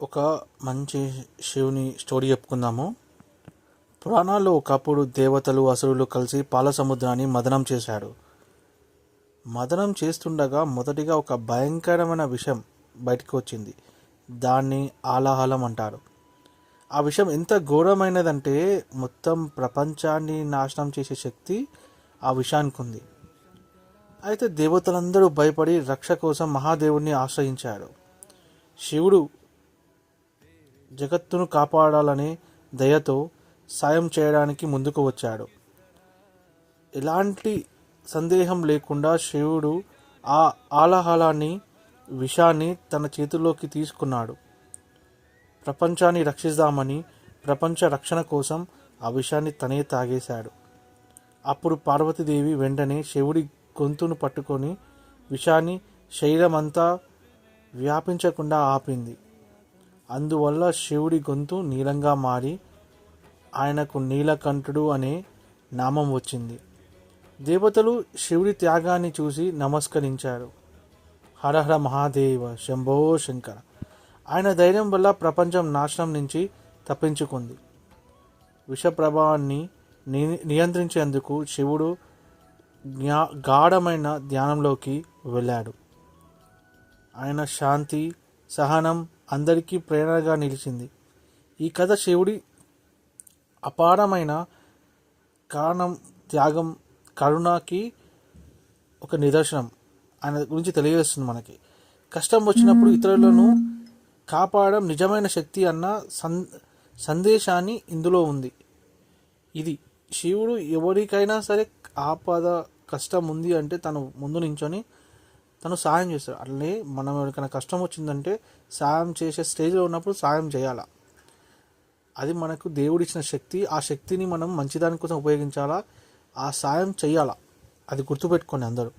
ఒక మంచి శివుని స్టోరీ చెప్పుకుందాము. పురాణాల్లో ఒకప్పుడు దేవతలు అసురులు కలిసి పాల సముద్రాన్ని మదనం చేశాడు. మదనం చేస్తుండగా మొదటిగా ఒక భయంకరమైన విషం బయటకు వచ్చింది. దాన్ని ఆలాహలం అంటారు. ఆ విషయం ఎంత ఘోరమైనదంటే మొత్తం ప్రపంచాన్ని నాశనం చేసే శక్తి ఆ విషానికి ఉంది. అయితే దేవతలందరూ భయపడి రక్ష కోసం మహాదేవుడిని ఆశ్రయించారు. శివుడు జగత్తును కాపాడాలనే దయతో సాయం చేయడానికి ముందుకు వచ్చాడు. ఎలాంటి సందేహం లేకుండా శివుడు ఆ ఆలాహలాన్ని విషాన్ని తన చేతుల్లోకి తీసుకున్నాడు. ప్రపంచాన్ని రక్షిద్దామని ప్రపంచ రక్షణ కోసం ఆ విషాన్ని తనే తాగేశాడు. అప్పుడు పార్వతీదేవి వెంటనే శివుడి గొంతును పట్టుకొని విషాన్ని శరీరమంతా వ్యాపించకుండా ఆపింది. అందువల్ల శివుడి గొంతు నీలంగా మారి ఆయనకు నీలకంఠుడు అనే నామం వచ్చింది. దేవతలు శివుడి త్యాగాన్ని చూసి నమస్కరించారు. హరహర మహాదేవ, శంభో శంకర. ఆయన ధైర్యం వల్ల ప్రపంచం నాశనం నుంచి తప్పించుకుంది. విష ప్రభావాన్ని నియంత్రించేందుకు శివుడు గాఢమైన ధ్యానంలోకి వెళ్ళాడు. ఆయన శాంతి, సహనం అందరికీ ప్రేరణగా నిలిచింది. ఈ కథ శివుడి అపారమైన కారణం, త్యాగం, కరుణకి ఒక నిదర్శనం. ఆయన గురించి తెలియజేస్తుంది మనకి. కష్టం వచ్చినప్పుడు ఇతరులను కాపాడడం నిజమైన శక్తి అన్న సందేశాన్ని ఇందులో ఉంది. ఇది శివుడు ఎవరికైనా సరే ఆపద కష్టం ఉంది అంటే తను ముందు నించొని తను సాయం చేస్తాడు. అట్లనే మనం ఎవరికైనా కష్టం వచ్చిందంటే సాయం చేసే స్టేజ్లో ఉన్నప్పుడు సాయం చేయాలా. అది మనకు దేవుడిచ్చిన శక్తి. ఆ శక్తిని మనం మంచిదాని కోసం ఉపయోగించాలా, ఆ సాయం చేయాలా. అది గుర్తుపెట్టుకోండి అందరూ.